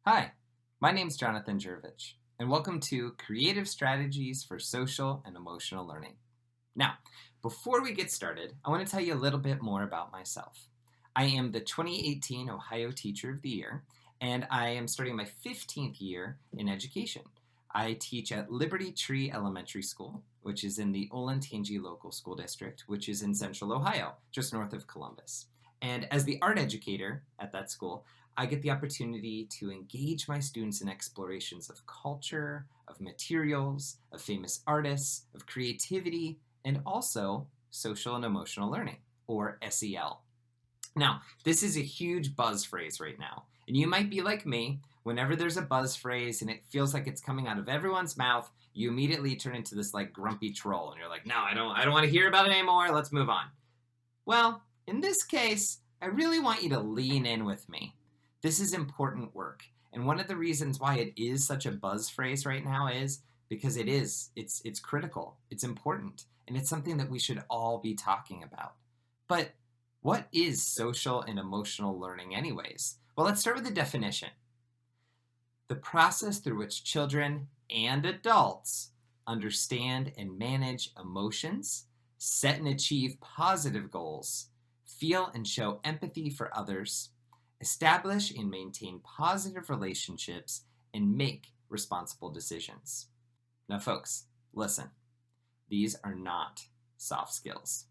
Hi, my name's Jonathan Juravich, and welcome to Creative Strategies for Social and Emotional Learning. Now, before we get started, I want to tell you a little bit more about myself. I am the 2018 Ohio Teacher of the Year, and I am starting my 15th year in education. I teach at Liberty Tree Elementary School, which is in the Olentangy Local School District, which is in central Ohio, just north of Columbus. And as the art educator at that school, I get the opportunity to engage my students in explorations of culture, of materials, of famous artists, of creativity, and also social and emotional learning, or SEL. Now, this is a huge buzz phrase right now, and you might be like me. Whenever there's a buzz phrase and it feels like it's coming out of everyone's mouth, you immediately turn into this like grumpy troll, and you're like, no, I don't want to hear about it anymore. Let's move on. Well, in this case, I really want you to lean in with me. This is important work, and one of the reasons why it is such a buzz phrase right now is because it's critical, it's important, and it's something that we should all be talking about. But what is social and emotional learning anyways? Well, let's start with the definition. The process through which children and adults understand and manage emotions, set and achieve positive goals, feel and show empathy for others, establish and maintain positive relationships, and make responsible decisions. Now, folks, listen. These are not soft skills,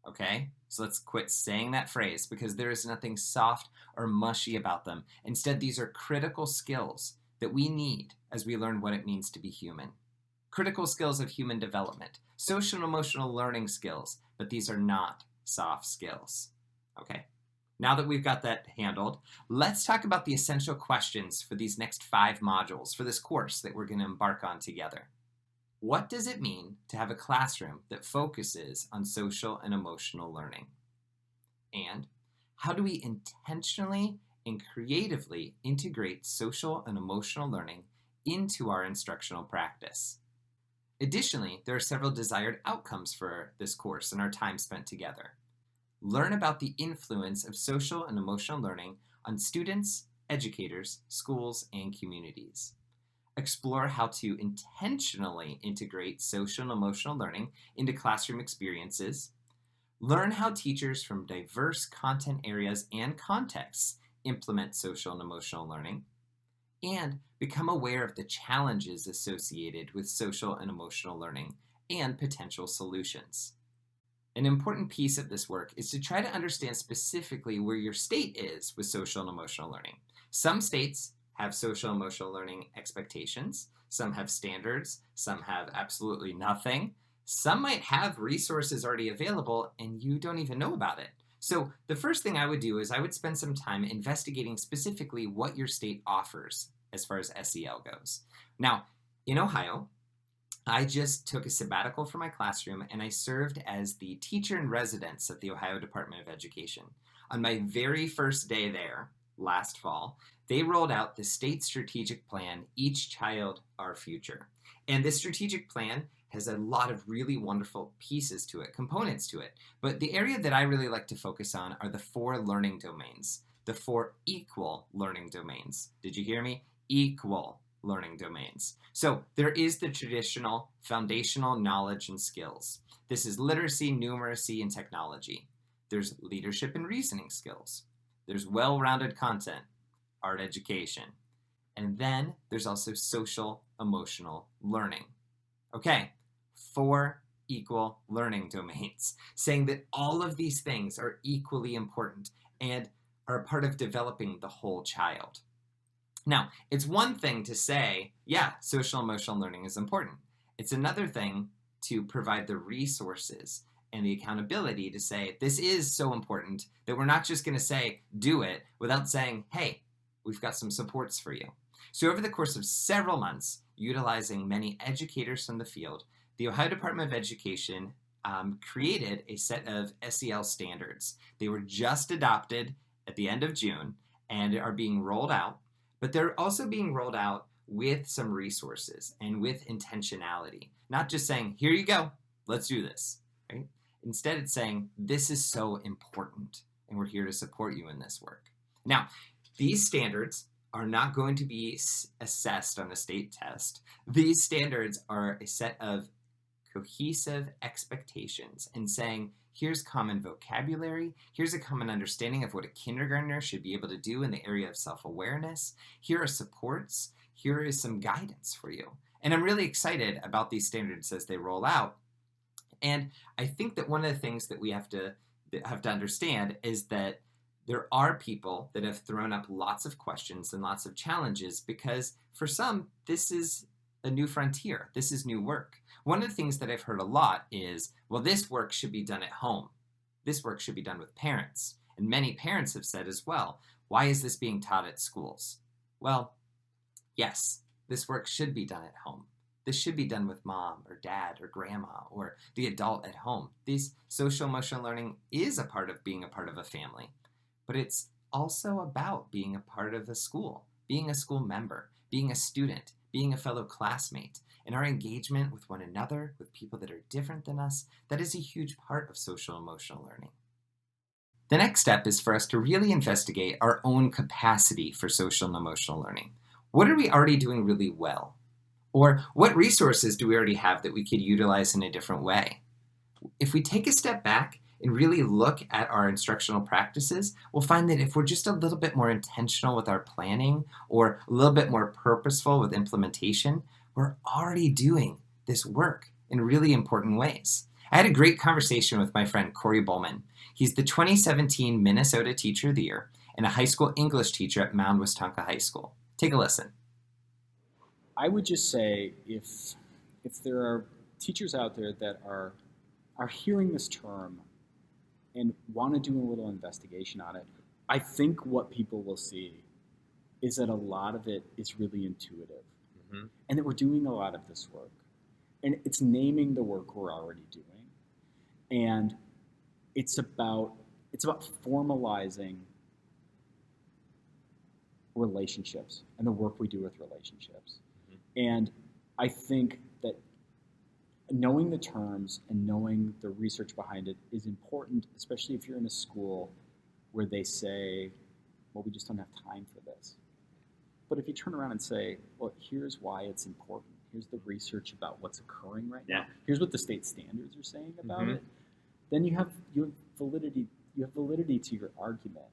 okay? So let's quit saying that phrase because there is nothing soft or mushy about them. Instead, these are critical skills that we need as we learn what it means to be human. Critical skills of human development, social and emotional learning skills, but these are not soft skills, okay? Now that we've got that handled, let's talk about the essential questions for these next 5 modules for this course that we're going to embark on together. What does it mean to have a classroom that focuses on social and emotional learning? And how do we intentionally and creatively integrate social and emotional learning into our instructional practice? Additionally, there are several desired outcomes for this course and our time spent together. Learn about the influence of social and emotional learning on students, educators, schools, and communities. Explore how to intentionally integrate social and emotional learning into classroom experiences. Learn how teachers from diverse content areas and contexts implement social and emotional learning. And become aware of the challenges associated with social and emotional learning and potential solutions. An important piece of this work is to try to understand specifically where your state is with social and emotional learning. Some states have social and emotional learning expectations, some have standards, some have absolutely nothing. Some might have resources already available and you don't even know about it. So the first thing I would do is I would spend some time investigating specifically what your state offers as far as SEL goes. Now, in Ohio, I just took a sabbatical from my classroom and I served as the teacher in residence at the Ohio Department of Education. On my very first day there, last fall, they rolled out the state strategic plan, Each Child, Our Future. And this strategic plan has a lot of really wonderful pieces to it, components to it. But the area that I really like to focus on are the 4 learning domains, the 4 equal learning domains. Did you hear me? Equal learning domains. So there is the traditional foundational knowledge and skills. This is literacy, numeracy, and technology. There's leadership and reasoning skills. There's well-rounded content, art education. And then there's also social emotional learning. Okay, 4 equal learning domains, saying that all of these things are equally important and are a part of developing the whole child. Now, it's one thing to say, yeah, social emotional learning is important. It's another thing to provide the resources and the accountability to say, this is so important that we're not just going to say, do it, without saying, hey, we've got some supports for you. So over the course of several months, utilizing many educators from the field, the Ohio Department of Education created a set of SEL standards. They were just adopted at the end of June and are being rolled out. But they're also being rolled out with some resources and with intentionality. Not just saying, here you go, let's do this, right? Instead, it's saying, this is so important, and we're here to support you in this work. Now, these standards are not going to be assessed on a state test. These standards are a set of cohesive expectations and saying, here's common vocabulary, here's a common understanding of what a kindergartner should be able to do in the area of self-awareness, here are supports, here is some guidance for you. And I'm really excited about these standards as they roll out. And I think that one of the things that we have to understand is that there are people that have thrown up lots of questions and lots of challenges because for some, this is a new frontier. This is new work. One of the things that I've heard a lot is, well, this work should be done at home. This work should be done with parents. And many parents have said as well, why is this being taught at schools? Well, yes, this work should be done at home. This should be done with mom or dad or grandma or the adult at home. This social emotional learning is a part of being a part of a family, but it's also about being a part of a school, being a school member, being a student, being a fellow classmate, and our engagement with one another, with people that are different than us. That is a huge part of social emotional learning. The next step is for us to really investigate our own capacity for social and emotional learning. What are we already doing really well? Or what resources do we already have that we could utilize in a different way? If we take a step back and really look at our instructional practices, we'll find that if we're just a little bit more intentional with our planning or a little bit more purposeful with implementation, we're already doing this work in really important ways. I had a great conversation with my friend Corey Bowman. He's the 2017 Minnesota Teacher of the Year and a high school English teacher at Mound Westonka High School. Take a listen. I would just say if there are teachers out there that are hearing this term and want to do a little investigation on it, I think what people will see is that a lot of it is really intuitive, and that we're doing a lot of this work, and it's naming the work we're already doing, and it's about formalizing relationships and the work we do with relationships. And I think that knowing the terms and knowing the research behind it is important, especially if you're in a school where they say, well, we just don't have time for this. But if you turn around and say, well, here's why it's important. Here's the research about what's occurring right now. Here's what the state standards are saying about it. Then you have validity. You have validity to your argument.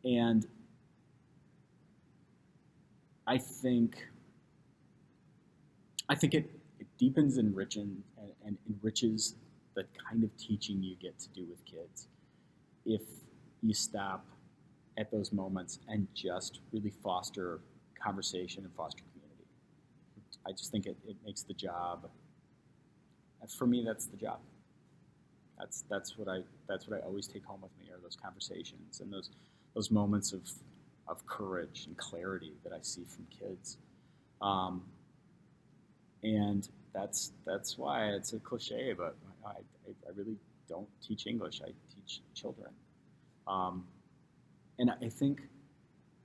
And I think it deepens and enriches the kind of teaching you get to do with kids if you stop at those moments and just really foster conversation and foster community. I just think it makes the job. For me, that's the job. That's what I always take home with me are those conversations and those moments of courage and clarity that I see from kids. And that's why it's a cliche, but I really don't teach English. I teach children. And I think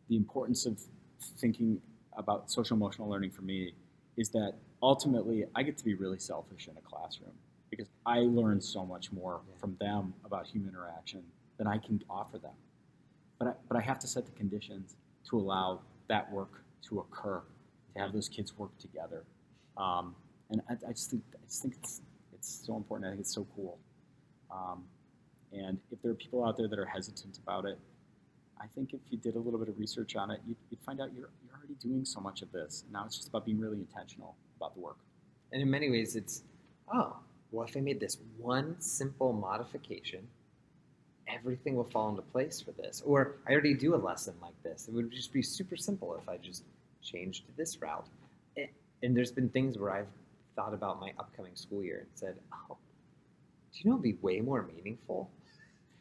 the importance of thinking about social emotional learning for me is that ultimately I get to be really selfish in a classroom because I learn so much more from them about human interaction than I can offer them. But I have to set the conditions to allow that work to occur, to have those kids work together. And I just think it's so important. I think it's so cool. And if there are people out there that are hesitant about it, I think if you did a little bit of research on it, you'd find out you're already doing so much of this. And now it's just about being really intentional about the work. And in many ways, it's, well, if I made this one simple modification, everything will fall into place for this. Or I already do a lesson like this. It would just be super simple if I just changed this route. And there's been things where I've thought about my upcoming school year and said, do you know what would be way more meaningful?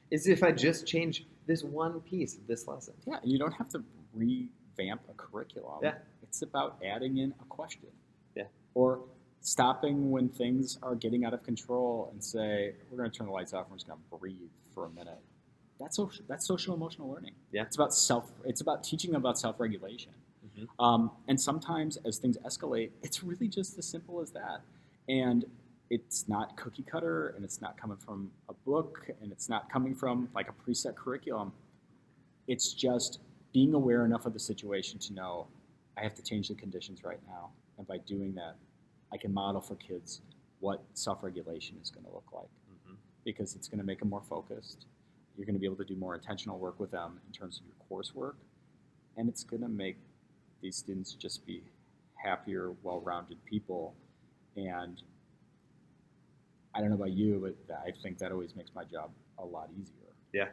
Is if I just change this one piece of this lesson. Yeah, you don't have to revamp a curriculum. Yeah. It's about adding in a question. Yeah. Or stopping when things are getting out of control and say, we're going to turn the lights off and we're just going to breathe for a minute. That's social emotional learning. Yeah. It's about teaching about self-regulation. And sometimes as things escalate, it's really just as simple as that. And it's not cookie cutter, and it's not coming from a book, and it's not coming from like a preset curriculum. It's just being aware enough of the situation to know I have to change the conditions right now. And by doing that, I can model for kids what self-regulation is going to look like, because it's going to make them more focused. You're going to be able to do more intentional work with them in terms of your coursework, and it's going to make these students just be happier, well-rounded people. And I don't know about you, but I think that always makes my job a lot easier. Yeah,